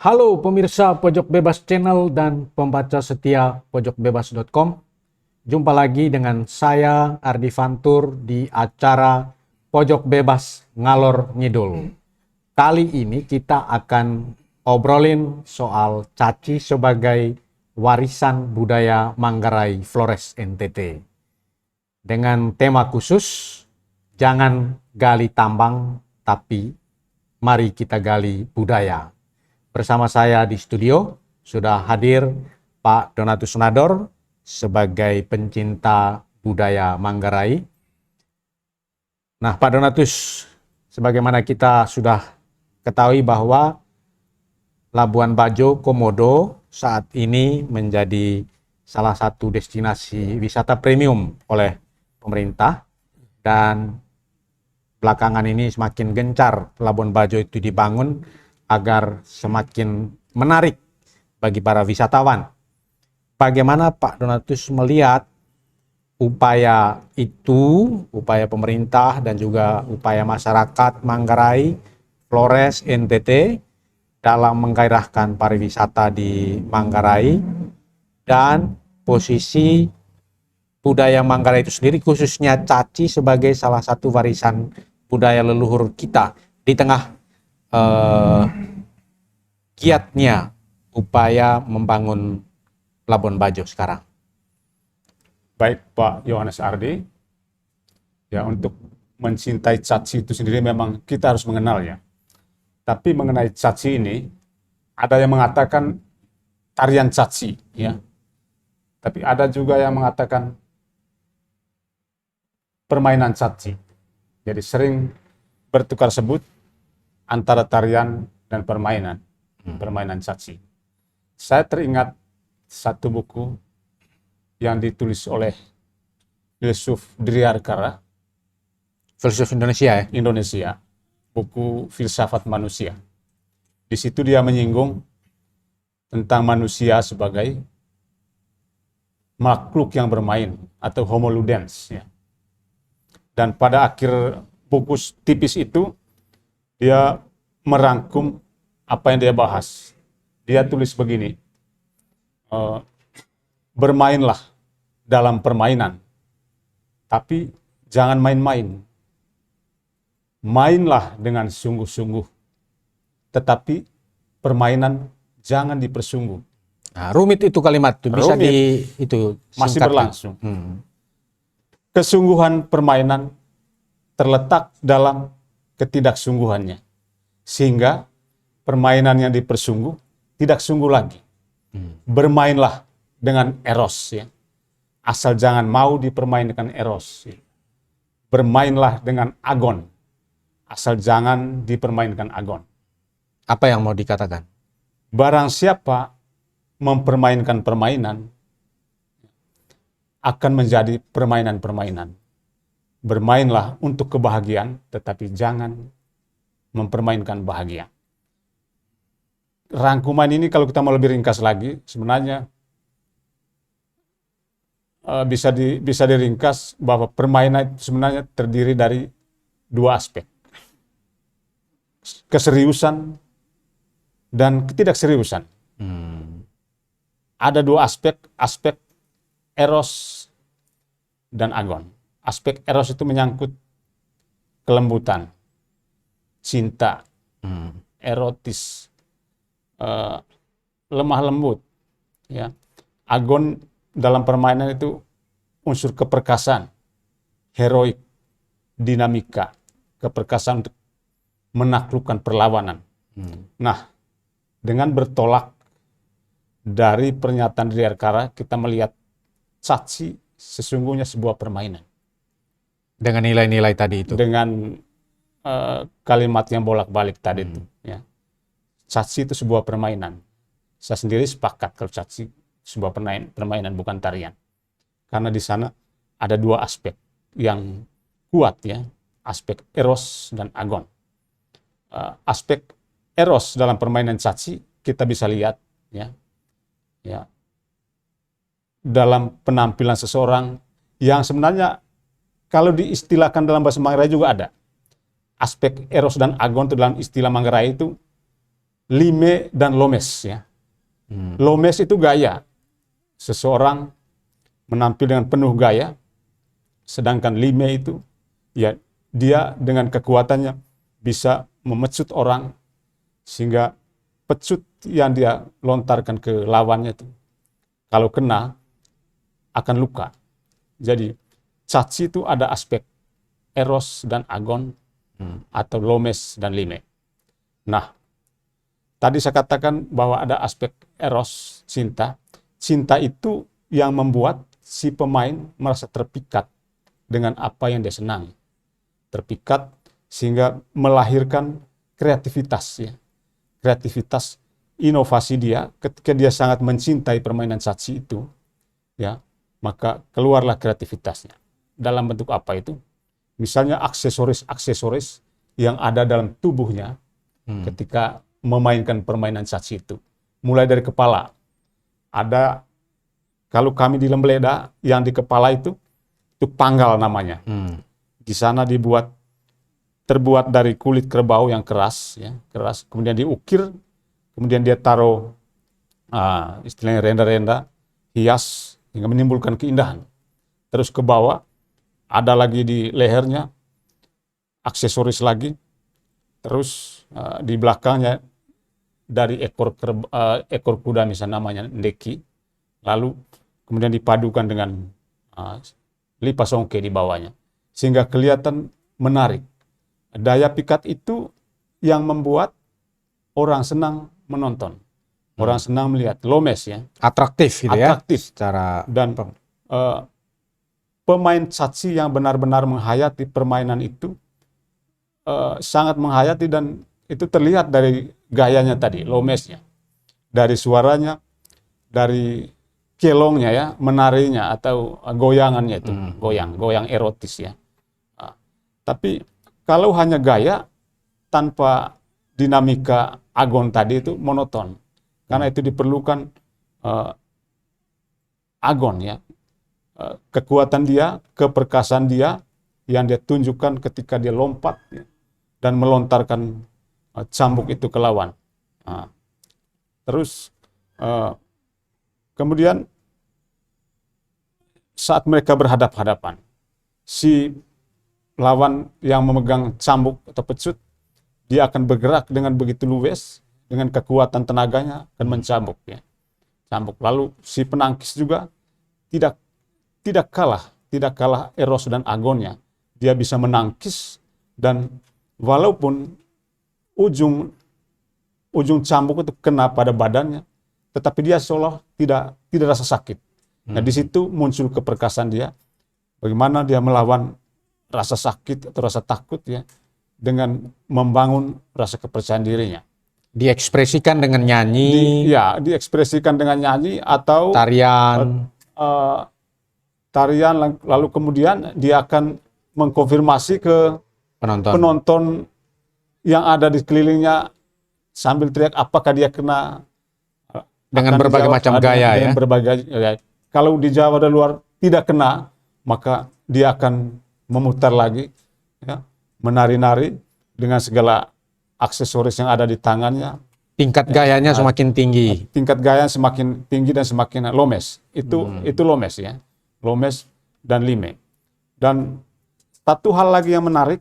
Halo pemirsa Pojok Bebas Channel dan pembaca setia pojokbebas.com. Jumpa lagi dengan saya Ardi Fantur di acara Pojok Bebas Ngalor Ngidul. Kali ini kita akan obrolin soal caci sebagai warisan budaya Manggarai Flores NTT. Dengan tema khusus, jangan gali tambang tapi mari kita gali budaya. Bersama saya di studio sudah hadir Pak Donatus Nador sebagai pencinta budaya Manggarai. Nah, Pak Donatus, sebagaimana kita sudah ketahui bahwa Labuan Bajo, Komodo saat ini menjadi salah satu destinasi wisata premium oleh pemerintah, dan belakangan ini semakin gencar Labuan Bajo itu dibangun agar semakin menarik bagi para wisatawan. Bagaimana Pak Donatus melihat upaya itu, upaya pemerintah dan juga upaya masyarakat Manggarai, Flores, NTT dalam menggairahkan pariwisata di Manggarai, dan posisi budaya Manggarai itu sendiri khususnya caci sebagai salah satu warisan budaya leluhur kita di tengah giatnya upaya membangun Labuan Bajo sekarang. Baik Pak Yohanes Ardi, ya untuk mencintai caci itu sendiri memang kita harus mengenalnya. Tapi mengenai caci ini, ada yang mengatakan tarian caci, ya. Tapi ada juga yang mengatakan permainan caci. Jadi sering bertukar sebut antara tarian dan permainan caci. Saya teringat satu buku yang ditulis oleh filsuf Driarkara, Filsuf Indonesia ya? Indonesia, buku Filsafat Manusia. Di situ dia menyinggung tentang manusia sebagai makhluk yang bermain atau homo ludens, ya. Dan pada akhir buku tipis itu dia merangkum apa yang dia bahas. Dia tulis begini, bermainlah dalam permainan, tapi jangan main-main. Mainlah dengan sungguh-sungguh, tetapi permainan jangan dipersungguh. Nah, rumit itu kalimat itu, bisa Masih singkat. berlangsung. Kesungguhan permainan terletak dalam ketidaksungguhannya, sehingga permainan yang dipersungguh tidak sungguh lagi. Bermainlah dengan eros, ya. Asal jangan mau dipermainkan eros. Ya. Bermainlah dengan agon, asal jangan dipermainkan agon. Apa yang mau dikatakan? Barang siapa mempermainkan permainan akan menjadi permainan-permainan. Bermainlah untuk kebahagiaan, tetapi jangan mempermainkan bahagia. Rangkuman ini kalau kita mau lebih ringkas lagi, sebenarnya bisa diringkas bahwa permainan itu sebenarnya terdiri dari dua aspek. Keseriusan dan ketidakseriusan. Ada dua aspek eros dan agon. Aspek eros itu menyangkut kelembutan, cinta, erotis, lemah lembut, ya. Agon dalam permainan itu unsur keperkasaan, heroik, dinamika, keperkasaan untuk menaklukkan perlawanan. Nah, dengan bertolak dari pernyataan Driarkara, kita melihat caci sesungguhnya sebuah permainan. Dengan nilai-nilai tadi itu. Dengan kalimat yang bolak-balik tadi itu, ya. Caci itu sebuah permainan. Saya sendiri sepakat kalau caci sebuah permainan, bukan tarian. Karena di sana ada dua aspek yang kuat, ya. Aspek eros dan agon. Aspek eros dalam permainan caci kita bisa lihat, ya. Dalam penampilan seseorang yang sebenarnya kalau diistilahkan dalam bahasa Manggarai juga ada. Aspek eros dan agon itu dalam istilah Manggarai itu lime dan lomes ya. Lomes itu gaya. Seseorang menampil dengan penuh gaya, sedangkan lime itu ya dia dengan kekuatannya bisa memecut orang sehingga pecut yang dia lontarkan ke lawannya itu kalau kena akan luka. Jadi caci itu ada aspek eros dan agon atau lomes dan lime. Nah, tadi saya katakan bahwa ada aspek eros, cinta. Cinta itu yang membuat si pemain merasa terpikat dengan apa yang dia senangi. Terpikat sehingga melahirkan kreativitas ya. Kreativitas inovasi dia ketika dia sangat mencintai permainan caci itu ya, maka keluarlah kreativitasnya. Dalam bentuk apa itu? Misalnya aksesoris-aksesoris yang ada dalam tubuhnya ketika memainkan permainan caci itu. Mulai dari kepala. Ada, kalau kami di Lembleda, yang di kepala itu panggal namanya. Di sana terbuat dari kulit kerbau yang keras, ya, keras. Kemudian diukir, kemudian dia taruh istilahnya renda-renda, hias, hingga menimbulkan keindahan. Terus ke bawah, ada lagi di lehernya, aksesoris lagi. Terus di belakangnya, dari ekor kuda misalnya namanya ndeki, lalu kemudian dipadukan dengan lipasongke di bawahnya, sehingga kelihatan menarik. Daya pikat itu yang membuat orang senang menonton, orang senang melihat, lomes ya, Atraktif gitu atraktif. ya, secara Dan pemain caci yang benar-benar menghayati permainan itu sangat menghayati, dan itu terlihat dari gayanya tadi, lomesnya, dari suaranya, dari kelongnya ya, menarinya atau goyangannya itu, goyang erotis ya. Tapi kalau hanya gaya tanpa dinamika agon tadi itu monoton, karena itu diperlukan agon ya, kekuatan dia, keperkasaan dia yang dia tunjukkan ketika dia lompat ya, dan melontarkan cambuk itu ke lawan. Terus kemudian saat mereka berhadap-hadapan, si lawan yang memegang cambuk atau pecut, dia akan bergerak dengan begitu luwes, dengan kekuatan tenaganya akan mencambuk ya. Cambuk. Lalu si penangkis juga tidak kalah eros dan agonnya. Dia bisa menangkis, dan walaupun ujung cambuk itu kena pada badannya, tetapi dia seolah tidak rasa sakit. Nah, di situ muncul keperkasaan dia, bagaimana dia melawan rasa sakit atau rasa takut ya, dengan membangun rasa kepercayaan dirinya. diekspresikan dengan nyanyi, Diekspresikan dengan nyanyi atau tarian, tarian, lalu kemudian dia akan mengkonfirmasi ke penonton yang ada di kelilingnya sambil teriak apakah dia kena, dengan berbagai macam gaya ya. Berbagai gaya. Kalau dijawab dari luar tidak kena, maka dia akan memutar lagi ya, menari-nari dengan segala aksesoris yang ada di tangannya. Tingkat gayanya semakin tinggi. Tingkat gaya semakin tinggi dan semakin lomes. Itu lomes ya. Lomes dan lime. Dan satu hal lagi yang menarik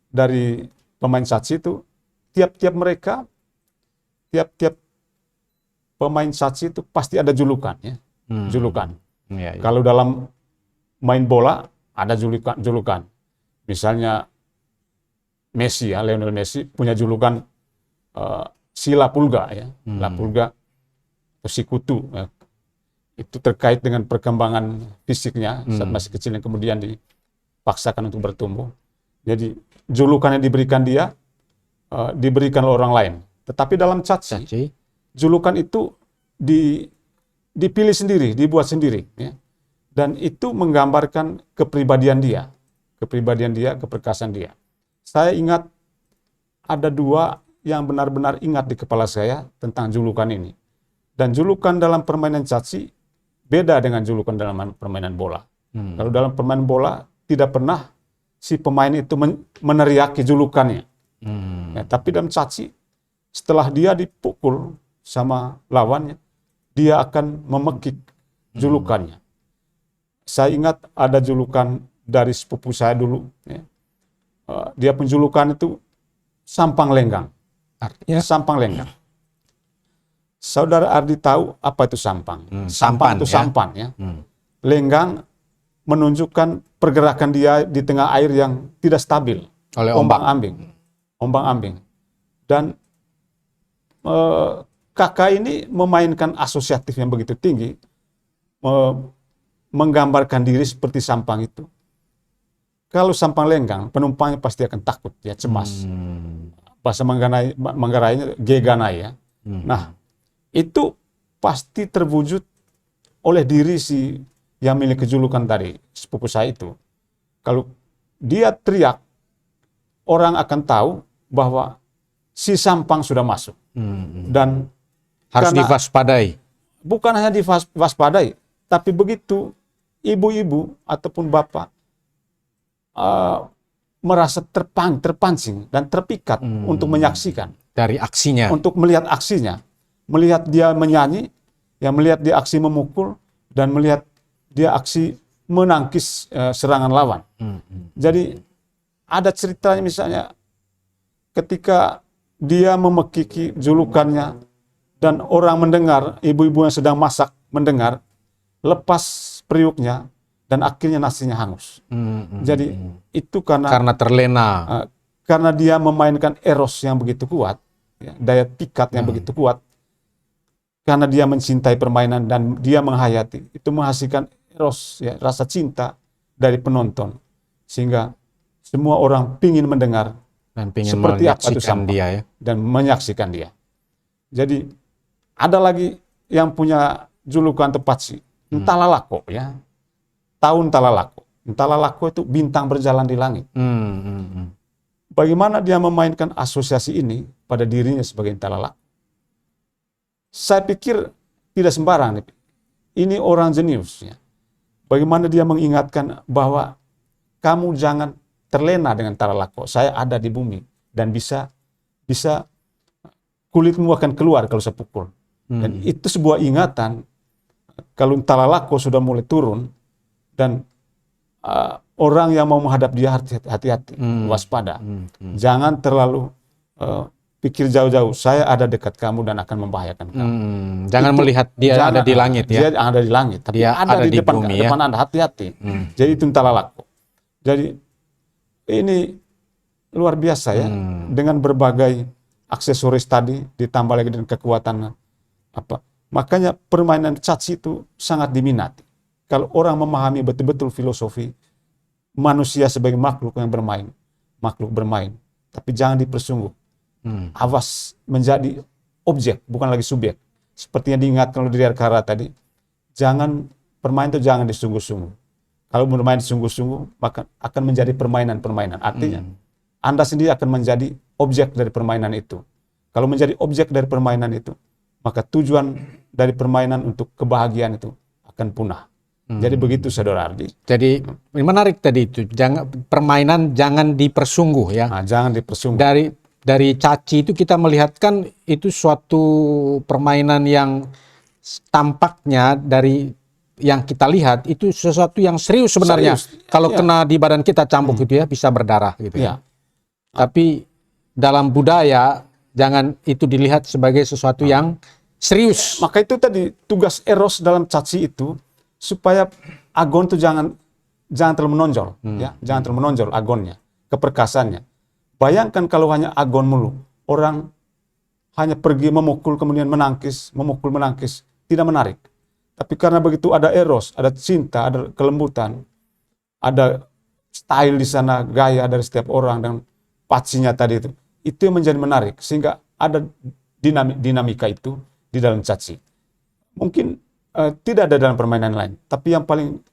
dari pemain caci itu, tiap-tiap pemain caci itu pasti ada julukan ya. Julukan. Ya. Kalau dalam main bola ada julukan. Misalnya Messi ya, Lionel Messi punya julukan si Lapulga ya. Lapulga atau si kutu ya. Itu terkait dengan perkembangan fisiknya saat masih kecil yang kemudian dipaksakan untuk bertumbuh. Jadi julukan yang diberikan dia diberikan oleh orang lain. Tetapi dalam caci, julukan itu dipilih sendiri, dibuat sendiri ya. Dan itu menggambarkan kepribadian dia, keperkasaan dia. Saya ingat ada dua yang benar-benar ingat di kepala saya tentang julukan ini. Dan julukan dalam permainan caci beda dengan julukan dalam permainan bola. Kalau dalam permainan bola tidak pernah si pemain itu meneriaki julukannya. Ya, tapi dalam caci setelah dia dipukul sama lawannya, dia akan memekik julukannya. Saya ingat ada julukan dari sepupu saya dulu, ya. Dia penjulukan itu Sampang Lenggang. Artinya Sampang Lenggang. Saudara Ardi tahu apa itu sampang? sampan, Itu ya. sampan, ya. Lenggang menunjukkan pergerakan dia di tengah air yang tidak stabil, Oleh ombak. ombang-ambing. Dan kakak ini memainkan asosiatif yang begitu tinggi, menggambarkan diri seperti sampang itu. Kalau sampang lenggang, penumpangnya pasti akan takut, ya, cemas. Bahasa Manggarainya geganai, ya. Nah, itu pasti terwujud oleh diri si yang milik kejulukan tadi, sepupu saya itu. Kalau dia teriak, orang akan tahu bahwa si sampang sudah masuk. Dan Harus karena diwaspadai. bukan hanya diwaspadai, tapi begitu ibu-ibu ataupun bapak merasa terpancing dan terpikat untuk menyaksikan, Dari aksinya. untuk melihat aksinya, melihat dia menyanyi, yang melihat dia aksi memukul, dan melihat dia aksi menangkis serangan lawan. Jadi ada ceritanya, misalnya ketika dia memekiki julukannya dan orang mendengar, ibu-ibu yang sedang masak mendengar, lepas periuknya dan akhirnya nasinya hangus. Jadi itu Karena terlena. karena dia memainkan eros yang begitu kuat, ya, daya pikat yang begitu kuat, karena dia mencintai permainan dan dia menghayati, itu menghasilkan eros, ya, rasa cinta dari penonton, sehingga semua orang pingin mendengar Dan ingin seperti apa itu menyaksikan sampang, dia, ya. dan menyaksikan dia. Jadi ada lagi yang punya julukan tepat sih, Ntalalako, ya. Tahun Talalako. Ntalalako itu bintang berjalan di langit. Bagaimana dia memainkan asosiasi ini pada dirinya sebagai Ntalalako? Saya pikir tidak sembarang. Ini orang jenius, ya. Bagaimana dia mengingatkan bahwa kamu jangan terlena dengan Talalako. Saya ada di bumi dan bisa kulitmu akan keluar kalau saya pukul. Dan itu sebuah ingatan kalau Talalako sudah mulai turun dan orang yang mau menghadap dia hati-hati, waspada. Jangan terlalu pikir jauh-jauh. Saya ada dekat kamu dan akan membahayakan kamu. Jangan melihat dia ada di langit, ya. Dia ada di langit, tapi Dia ada di depan, bumi, ya. depan Anda, hati-hati. Jadi itu Talalako. Jadi ini luar biasa, ya, dengan berbagai aksesoris tadi ditambah lagi dengan kekuatan apa. Makanya permainan caci itu sangat diminati. Kalau orang memahami betul-betul filosofi manusia sebagai makhluk yang bermain, tapi jangan dipersungguh. Awas menjadi objek, bukan lagi subjek. Seperti yang diingatkan oleh Diri Arkara tadi, permain itu jangan disungguh-sungguh. Kalau bermain sungguh-sungguh, maka akan menjadi permainan-permainan. Artinya, Anda sendiri akan menjadi objek dari permainan itu. Kalau menjadi objek dari permainan itu, maka tujuan dari permainan untuk kebahagiaan itu akan punah. Jadi begitu, Saudara Ardi. Jadi menarik tadi itu. Permainan jangan dipersungguh, ya. Nah, jangan dipersungguh. Dari caci itu kita melihatkan itu suatu permainan yang tampaknya dari yang kita lihat itu sesuatu yang serius sebenarnya. Kalau kena di badan kita cambuk gitu, ya, bisa berdarah gitu, ya. Tapi dalam budaya jangan itu dilihat sebagai sesuatu yang serius. Maka itu tadi tugas Eros dalam caci itu supaya agon itu jangan terlalu menonjol, ya, jangan terlalu menonjol agonnya, keperkasannya. Bayangkan kalau hanya agon mulu, orang hanya pergi memukul kemudian menangkis, tidak menarik. Tapi karena begitu ada eros, ada cinta, ada kelembutan, ada style di sana, gaya dari setiap orang dan pacinya tadi itu yang menjadi menarik, sehingga ada dinamika itu di dalam caci. Mungkin tidak ada dalam permainan lain, tapi yang paling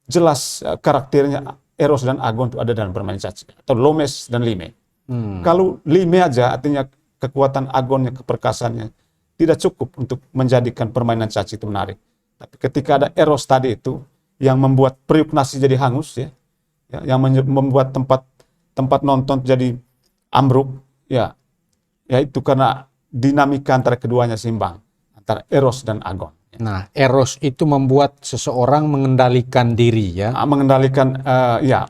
jelas karakternya eros dan agon itu ada dalam permainan caci, atau lomes dan lime. Kalau lime aja, artinya kekuatan agonnya, keperkasannya, tidak cukup untuk menjadikan permainan caci itu menarik. Tapi ketika ada eros tadi itu yang membuat periuk nasi jadi hangus, ya, yang membuat tempat nonton jadi ambruk, ya, yaitu karena dinamika antara keduanya seimbang, antara Eros dan Agon. Nah, Eros itu membuat seseorang mengendalikan diri ya, Mengendalikan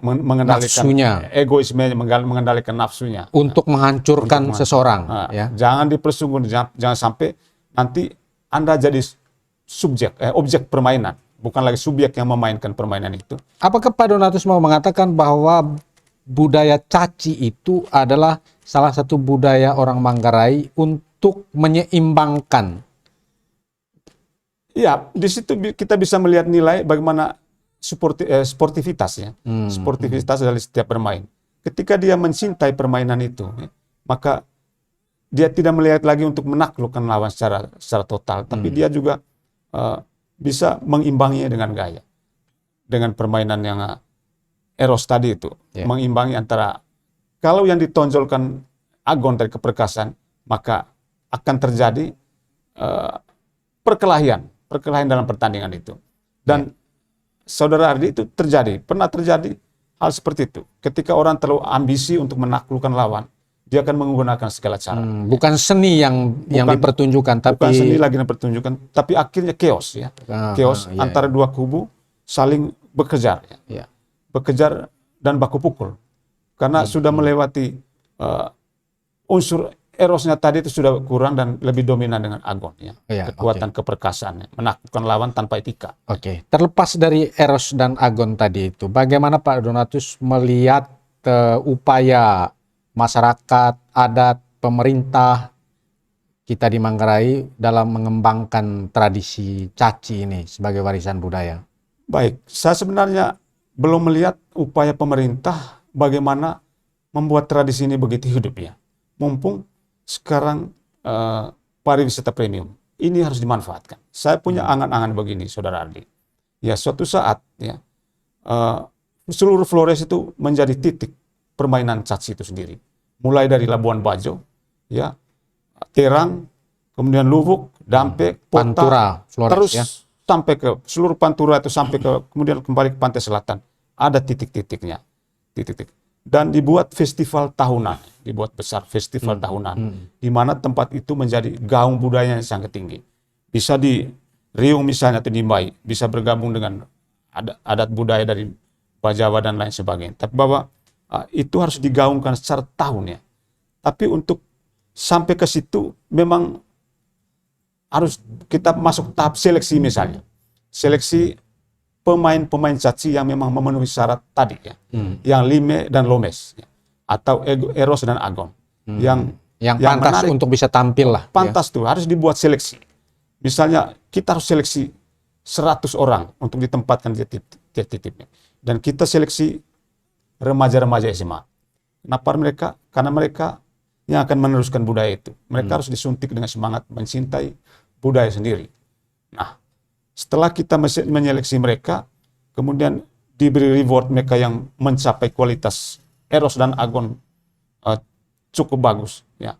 mengendalikan nafsunya, egoismenya, mengendalikan nafsunya untuk menghancurkan seseorang ya. Jangan dipersungguh, jangan sampai nanti Anda jadi objek permainan, bukan lagi subjek yang memainkan permainan itu. Apakah Pak Donatus mau mengatakan bahwa budaya caci itu adalah salah satu budaya orang Manggarai untuk menyeimbangkan? Ya, di situ kita bisa melihat nilai bagaimana sportivitas ya, sportivitas dari setiap bermain. Ketika dia mencintai permainan itu, ya, maka dia tidak melihat lagi untuk menaklukkan lawan secara total, tapi dia juga bisa mengimbanginya dengan gaya, dengan permainan yang Eros tadi itu, mengimbangi antara kalau yang ditonjolkan Agon dari keperkasaan, maka akan terjadi perkelahian dalam pertandingan itu. Dan Saudara Ardi, itu pernah terjadi hal seperti itu. Ketika orang terlalu ambisi untuk menaklukkan lawan, dia akan menggunakan segala cara. Bukan seni yang dipertunjukkan, tapi bukan seni lagi yang dipertunjukkan, tapi akhirnya chaos ya. Chaos antara dua kubu saling bekejar ya. Bekejar dan baku pukul. Karena sudah melewati unsur Erosnya tadi itu sudah kurang dan lebih dominan dengan Agon ya. Kekuatan keperkasaannya, menaklukkan lawan tanpa etika. Oke. Terlepas dari Eros dan Agon tadi itu, bagaimana Pak Donatus melihat upaya masyarakat, adat, pemerintah kita di Manggarai dalam mengembangkan tradisi caci ini sebagai warisan budaya? Baik, saya sebenarnya belum melihat upaya pemerintah bagaimana membuat tradisi ini begitu hidup ya. Mumpung sekarang pariwisata premium ini harus dimanfaatkan. Saya punya angan-angan begini, Saudara Ardi. Ya, suatu saat ya seluruh Flores itu menjadi titik permainan caci itu sendiri. Mulai dari Labuan Bajo, ya, Terang, kemudian Lubuk, Dampek, Pantura, Flores, terus ya, sampai ke seluruh Pantura itu sampai ke kemudian kembali ke pantai selatan. Ada titik-titiknya, titik-titik. Dan dibuat festival tahunan, dibuat besar festival tahunan, di mana tempat itu menjadi gaung budaya yang sangat tinggi. Bisa di Riung misalnya atau di Mbai, bisa bergabung dengan adat budaya dari Bajawa dan lain sebagainya. Tapi bahwa itu harus digaungkan secara tahun ya. Tapi untuk sampai ke situ memang harus kita masuk tahap seleksi misalnya. Seleksi pemain-pemain caci yang memang memenuhi syarat tadi ya. Yang Lime dan Lomes ya. Atau Eros dan Agon. Yang pantas menarik, untuk bisa tampil lah. Pantas tuh harus dibuat seleksi. Misalnya kita harus seleksi 100 orang untuk ditempatkan di titik-titiknya. Dan kita seleksi remaja-remaja SMA. Kenapa mereka? Karena mereka yang akan meneruskan budaya itu. Mereka harus disuntik dengan semangat mencintai budaya sendiri. Nah, setelah kita menyeleksi mereka, kemudian diberi reward mereka yang mencapai kualitas Eros dan Agon cukup bagus. Ya.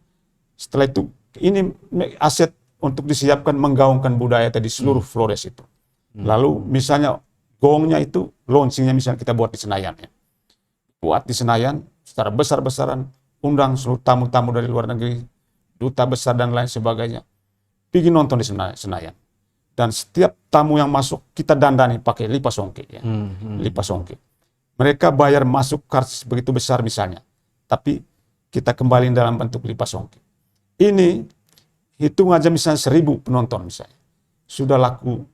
Setelah itu, ini aset untuk disiapkan menggaungkan budaya tadi seluruh Flores itu. Lalu misalnya gongnya itu, launchingnya misalnya kita buat di Senayan. Ya. Buat di Senayan secara besar-besaran, undang seluruh tamu-tamu dari luar negeri, duta besar dan lain sebagainya. Pergi nonton di Senayan. Dan setiap tamu yang masuk kita dandani pakai lipas songke ya. Lipas songke. Mereka bayar masuk karcis begitu besar misalnya. Tapi kita kembaliin dalam bentuk lipas songke. Ini hitung aja misalnya 1.000 penonton misalnya. Sudah laku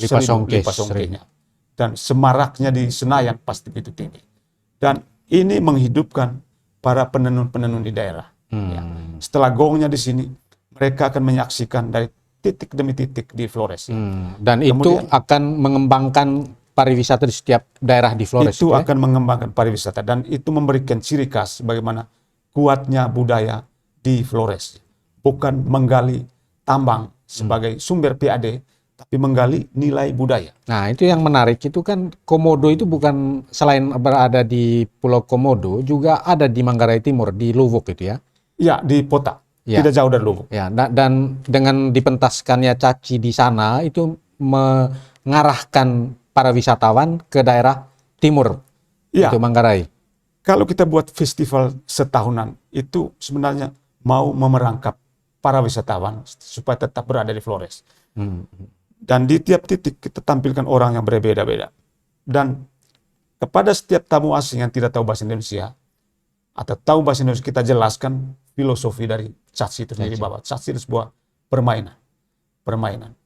lipas songkenya. Dan semaraknya di Senayan pasti begitu tinggi. Dan ini menghidupkan para penenun-penenun di daerah. Ya. Setelah gongnya di sini, mereka akan menyaksikan dari titik demi titik di Flores. Dan kemudian, itu akan mengembangkan pariwisata di setiap daerah di Flores. Itu akan mengembangkan pariwisata dan itu memberikan ciri khas bagaimana kuatnya budaya di Flores. Bukan menggali tambang sebagai sumber PAD, tapi menggali nilai budaya. Nah, itu yang menarik. Itu kan Komodo itu bukan selain berada di Pulau Komodo, juga ada di Manggarai Timur, di Lubuk itu ya? Ya, di Pota. Ya. Tidak jauh dari Lubuk. Ya, dan dengan dipentaskannya caci di sana itu mengarahkan para wisatawan ke daerah timur, ya, itu Manggarai. Kalau kita buat festival setahunan itu sebenarnya mau memerangkap para wisatawan supaya tetap berada di Flores. Dan di tiap titik kita tampilkan orang yang berbeda-beda. Dan kepada setiap tamu asing yang tidak tahu bahasa Indonesia atau tahu bahasa Indonesia, kita jelaskan filosofi dari Caci itu sendiri, bahwa Caci itu sebuah permainan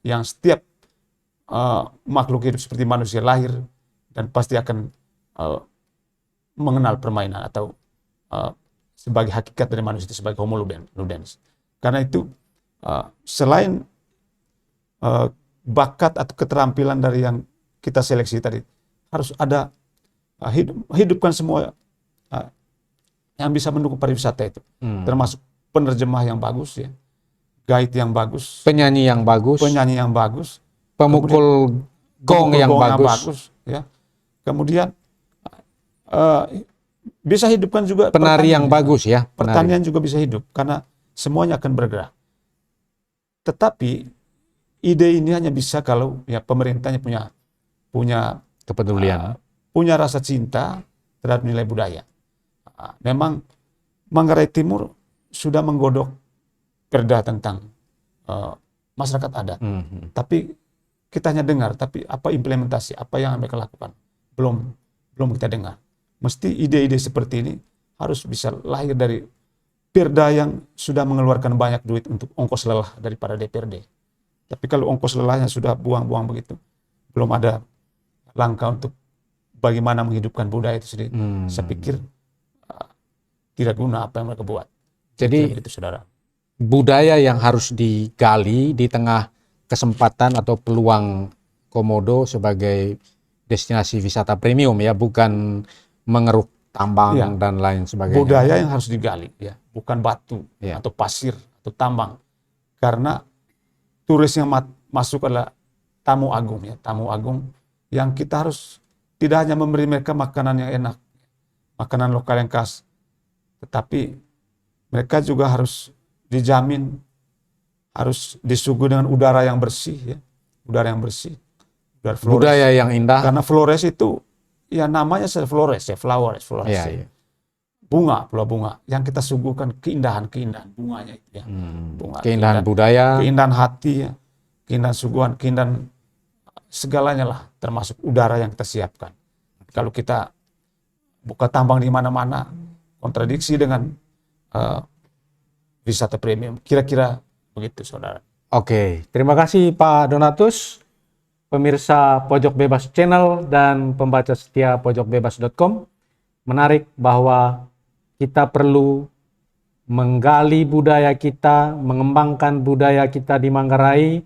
yang setiap makhluk hidup seperti manusia lahir dan pasti akan mengenal permainan atau sebagai hakikat dari manusia itu sebagai homo ludens. Karena itu selain bakat atau keterampilan dari yang kita seleksi tadi, harus ada hidupkan semua yang bisa mendukung pariwisata itu, termasuk penerjemah yang bagus, ya, guide yang bagus, penyanyi yang bagus, pemukul gong yang bagus, ya. Kemudian bisa hidupkan juga penari yang bagus, ya. Pertanian juga bisa hidup karena semuanya akan bergerak. Tetapi ide ini hanya bisa kalau ya pemerintahnya punya kepedulian, punya rasa cinta terhadap nilai budaya. Memang Manggarai Timur sudah menggodok perda tentang masyarakat adat, tapi kita hanya dengar, tapi apa implementasi, apa yang mereka lakukan, belum kita dengar. Mesti ide-ide seperti ini harus bisa lahir dari perda yang sudah mengeluarkan banyak duit untuk ongkos lelah daripada DPRD. Tapi kalau ongkos lelahnya sudah buang-buang begitu, belum ada langkah untuk bagaimana menghidupkan budaya itu sendiri. Saya pikir tidak guna apa yang mereka buat. Jadi itu, saudara, budaya yang harus digali di tengah kesempatan atau peluang Komodo sebagai destinasi wisata premium, ya, bukan mengeruk tambang dan lain sebagainya. Budaya yang harus digali, ya, bukan batu atau pasir atau tambang. Karena turis yang masuk adalah tamu agung, ya, tamu agung yang kita harus tidak hanya memberi mereka makanan yang enak, makanan lokal yang khas, tetapi mereka juga harus dijamin harus disuguhi dengan udara yang bersih, ya, udara yang bersih, udara Flores. Budaya yang indah. Karena Flores itu ya namanya Flores, ya, flowers, ya. Bunga, pulau bunga yang kita suguhkan keindahan bunganya itu, ya. Bunga, keindahan budaya, keindahan hati, ya. Keindahan suguhan, keindahan segalanya lah, termasuk udara yang kita siapkan. Kalau kita buka tambang di mana-mana, kontradiksi dengan wisata premium, kira-kira begitu, saudara. Oke, terima kasih Pak Donatus, pemirsa Pojok Bebas Channel dan pembaca setia pojokbebas.com. Menarik bahwa kita perlu menggali budaya kita, mengembangkan budaya kita di Manggarai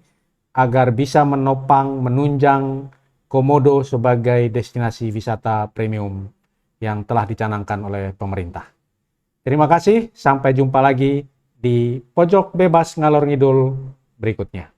agar bisa menopang, menunjang Komodo sebagai destinasi wisata premium yang telah dicanangkan oleh pemerintah. Terima kasih, sampai jumpa lagi di Pojok Bebas Ngalor Ngidul berikutnya.